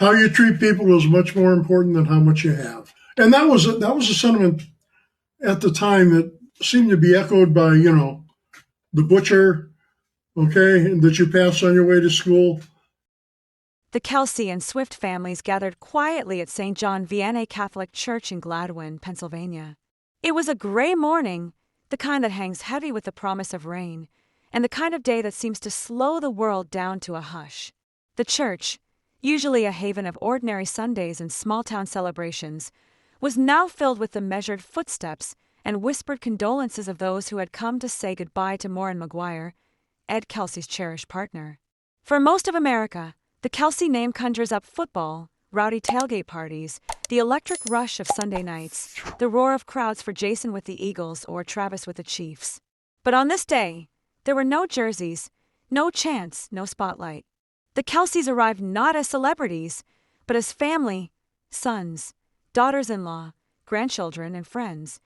How you treat people is much more important than how much you have. And that was a sentiment at the time that seemed to be echoed by, the butcher, okay, that you pass on your way to school. The Kelsey and Swift families gathered quietly at St. John Vianney Catholic Church in Gladwin, Pennsylvania. It was a gray morning, the kind that hangs heavy with the promise of rain, and the kind of day that seems to slow the world down to a hush. The church, usually a haven of ordinary Sundays and small-town celebrations, was now filled with the measured footsteps and whispered condolences of those who had come to say goodbye to Maureen Maguire, Ed Kelsey's cherished partner. For most of America, the Kelsey name conjures up football, rowdy tailgate parties, the electric rush of Sunday nights, the roar of crowds for Jason with the Eagles or Travis with the Chiefs. But on this day, there were no jerseys, no chants, no spotlight. The Kelseys arrived not as celebrities, but as family, sons, daughters-in-law, grandchildren, and friends,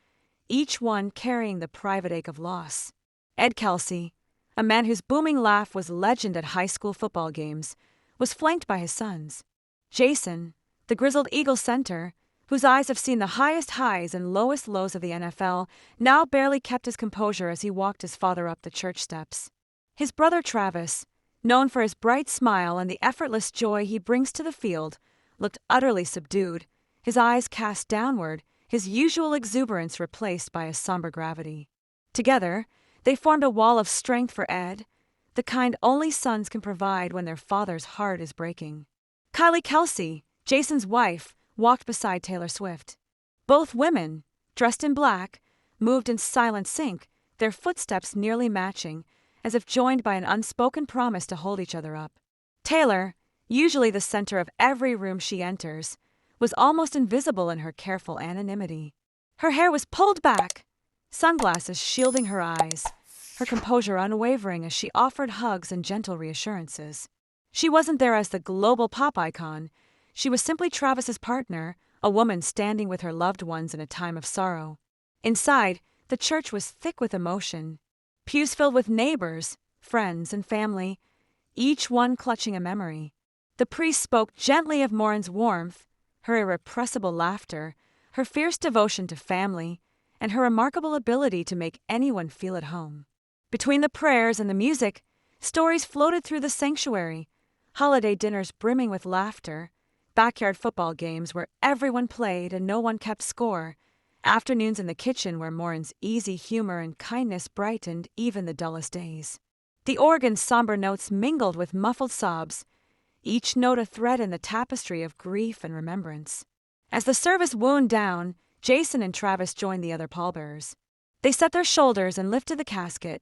each one carrying the private ache of loss. Ed Kelsey, a man whose booming laugh was legend at high school football games, was flanked by his sons. Jason, the grizzled Eagle center, whose eyes have seen the highest highs and lowest lows of the NFL, now barely kept his composure as he walked his father up the church steps. His brother Travis, known for his bright smile and the effortless joy he brings to the field, looked utterly subdued, his eyes cast downward, his usual exuberance replaced by a somber gravity. Together, they formed a wall of strength for Ed, the kind only sons can provide when their father's heart is breaking. Kylie Kelsey, Jason's wife, walked beside Taylor Swift. Both women, dressed in black, moved in silent sync, their footsteps nearly matching, as if joined by an unspoken promise to hold each other up. Taylor, usually the center of every room she enters, was almost invisible in her careful anonymity. Her hair was pulled back, sunglasses shielding her eyes, her composure unwavering as she offered hugs and gentle reassurances. She wasn't there as the global pop icon. She was simply Travis's partner, a woman standing with her loved ones in a time of sorrow. Inside, the church was thick with emotion. Pews filled with neighbors, friends, and family, each one clutching a memory. The priest spoke gently of Maureen's warmth, her irrepressible laughter, her fierce devotion to family, and her remarkable ability to make anyone feel at home. Between the prayers and the music, stories floated through the sanctuary, holiday dinners brimming with laughter, backyard football games where everyone played and no one kept score, afternoons in the kitchen where Maureen's easy humor and kindness brightened even the dullest days. The organ's somber notes mingled with muffled sobs, each note a thread in the tapestry of grief and remembrance. As the service wound down, Jason and Travis joined the other pallbearers. They set their shoulders and lifted the casket,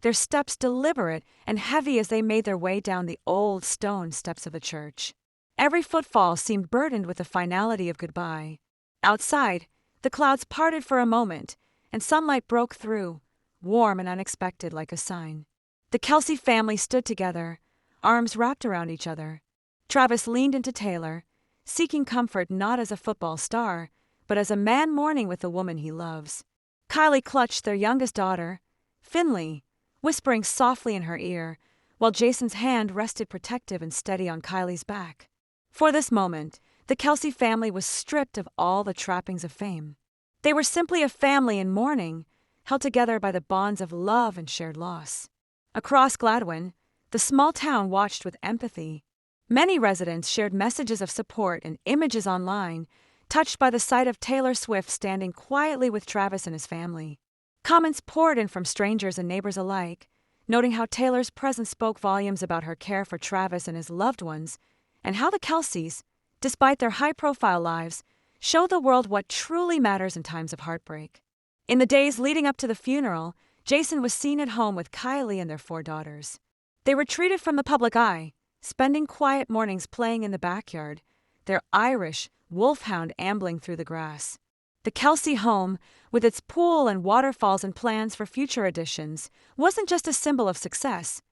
their steps deliberate and heavy as they made their way down the old stone steps of the church. Every footfall seemed burdened with the finality of goodbye. Outside, the clouds parted for a moment, and sunlight broke through, warm and unexpected like a sign. The Kelsey family stood together, arms wrapped around each other. Travis leaned into Taylor, seeking comfort not as a football star, but as a man mourning with the woman he loves. Kylie clutched their youngest daughter, Finley, whispering softly in her ear, while Jason's hand rested protective and steady on Kylie's back. For this moment, the Kelsey family was stripped of all the trappings of fame. They were simply a family in mourning, held together by the bonds of love and shared loss. Across Gladwin, the small town watched with empathy. Many residents shared messages of support and images online, touched by the sight of Taylor Swift standing quietly with Travis and his family. Comments poured in from strangers and neighbors alike, noting how Taylor's presence spoke volumes about her care for Travis and his loved ones, and how the Kelseys, despite their high-profile lives, show the world what truly matters in times of heartbreak. In the days leading up to the funeral, Jason was seen at home with Kylie and their 4 daughters. They retreated from the public eye, spending quiet mornings playing in the backyard, their Irish wolfhound ambling through the grass. The Kelsey home, with its pool and waterfalls and plans for future additions, wasn't just a symbol of success.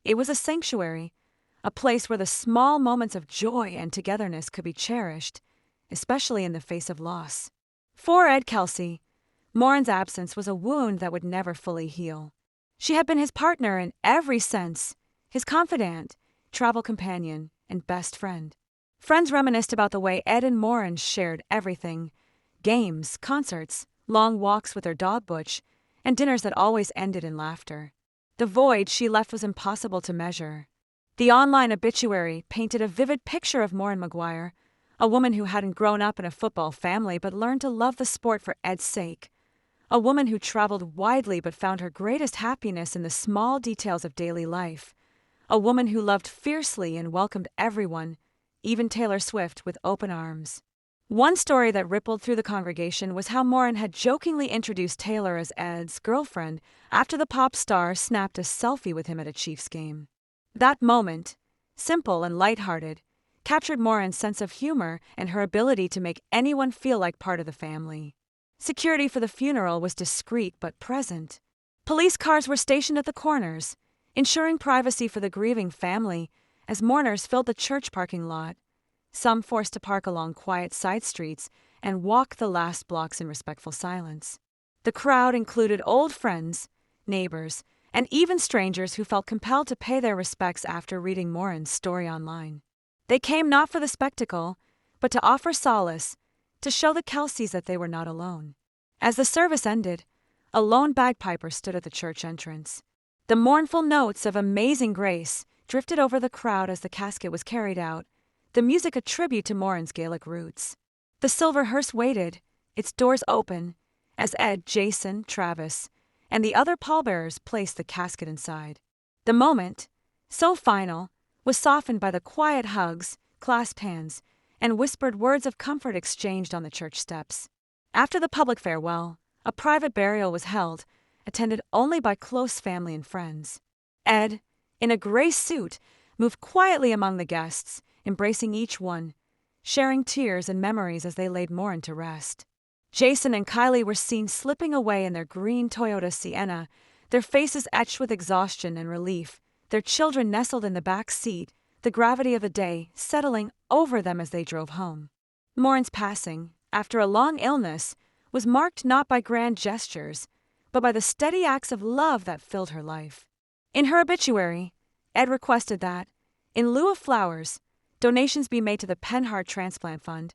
It was a sanctuary, a place where the small moments of joy and togetherness could be cherished, especially in the face of loss. For Ed Kelsey, Maureen's absence was a wound that would never fully heal. She had been his partner in every sense, his confidant, travel companion, and best friend. Friends reminisced about the way Ed and Maureen shared everything: games, concerts, long walks with their dog Butch, and dinners that always ended in laughter. The void she left was impossible to measure. The online obituary painted a vivid picture of Maureen Maguire, a woman who hadn't grown up in a football family but learned to love the sport for Ed's sake. A woman who traveled widely but found her greatest happiness in the small details of daily life. A woman who loved fiercely and welcomed everyone, even Taylor Swift, with open arms. One story that rippled through the congregation was how Maureen had jokingly introduced Taylor as Ed's girlfriend after the pop star snapped a selfie with him at a Chiefs game. That moment, simple and lighthearted, captured Maureen's sense of humor and her ability to make anyone feel like part of the family. Security for the funeral was discreet but present. Police cars were stationed at the corners, ensuring privacy for the grieving family as mourners filled the church parking lot, some forced to park along quiet side streets and walk the last blocks in respectful silence. The crowd included old friends, neighbors, and even strangers who felt compelled to pay their respects after reading Maureen's story online. They came not for the spectacle, but to offer solace, to show the Kelseys that they were not alone. As the service ended, a lone bagpiper stood at the church entrance. The mournful notes of Amazing Grace drifted over the crowd as the casket was carried out, the music a tribute to Maureen's Gaelic roots. The silver hearse waited, its doors open, as Ed, Jason, Travis, and the other pallbearers placed the casket inside. The moment, so final, was softened by the quiet hugs, clasped hands, and whispered words of comfort exchanged on the church steps. After the public farewell, a private burial was held, attended only by close family and friends. Ed, in a gray suit, moved quietly among the guests, embracing each one, sharing tears and memories as they laid Maureen to rest. Jason and Kylie were seen slipping away in their green Toyota Sienna, their faces etched with exhaustion and relief, their children nestled in the back seat, the gravity of the day settling over them as they drove home. Maureen's passing, after a long illness, was marked not by grand gestures, but by the steady acts of love that filled her life. In her obituary, Ed requested that, in lieu of flowers, donations be made to the Penhart Transplant Fund,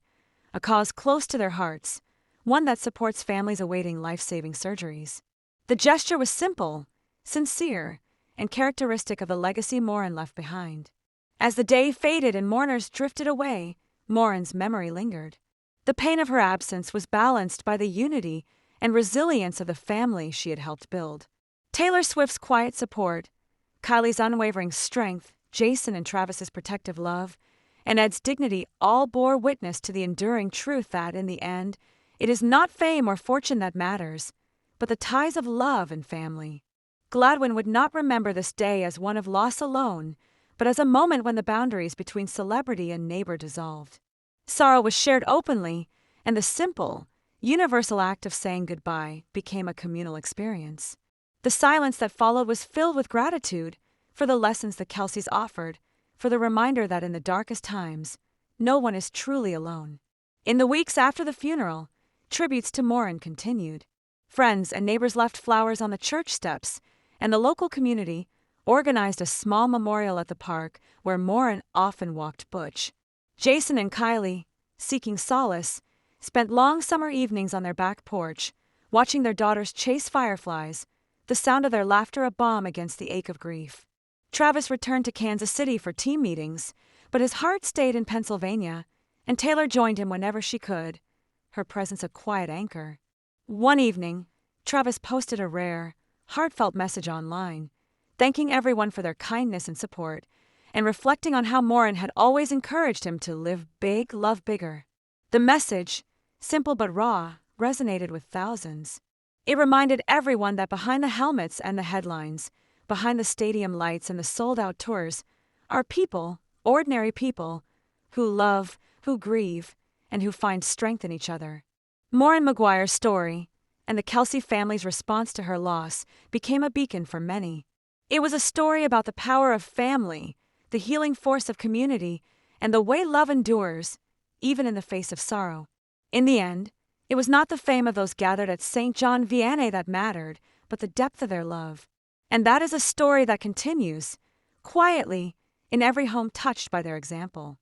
a cause close to their hearts, one that supports families awaiting life-saving surgeries. The gesture was simple, sincere, and characteristic of the legacy Maureen left behind. As the day faded and mourners drifted away, Maureen's memory lingered. The pain of her absence was balanced by the unity and resilience of the family she had helped build. Taylor Swift's quiet support, Kylie's unwavering strength, Jason and Travis's protective love, and Ed's dignity all bore witness to the enduring truth that, in the end, it is not fame or fortune that matters, but the ties of love and family. Gladwin would not remember this day as one of loss alone, but as a moment when the boundaries between celebrity and neighbor dissolved. Sorrow was shared openly, and the simple, universal act of saying goodbye became a communal experience. The silence that followed was filled with gratitude for the lessons the Kelseys offered, for the reminder that in the darkest times, no one is truly alone. In the weeks after the funeral, tributes to Maureen continued. Friends and neighbors left flowers on the church steps, and the local community organized a small memorial at the park where Maureen often walked Butch. Jason and Kylie, seeking solace, spent long summer evenings on their back porch, watching their daughters chase fireflies, the sound of their laughter a balm against the ache of grief. Travis returned to Kansas City for team meetings, but his heart stayed in Pennsylvania, and Taylor joined him whenever she could, her presence a quiet anchor. One evening, Travis posted a rare, heartfelt message online, thanking everyone for their kindness and support, and reflecting on how Maureen had always encouraged him to live big, love bigger. The message, simple but raw, resonated with thousands. It reminded everyone that behind the helmets and the headlines, behind the stadium lights and the sold-out tours, are people, ordinary people, who love, who grieve, and who find strength in each other. Maureen Maguire's story, and the Kelsey family's response to her loss, became a beacon for many. It was a story about the power of family, the healing force of community, and the way love endures, even in the face of sorrow. In the end, it was not the fame of those gathered at St. John Vianney that mattered, but the depth of their love. And that is a story that continues, quietly, in every home touched by their example.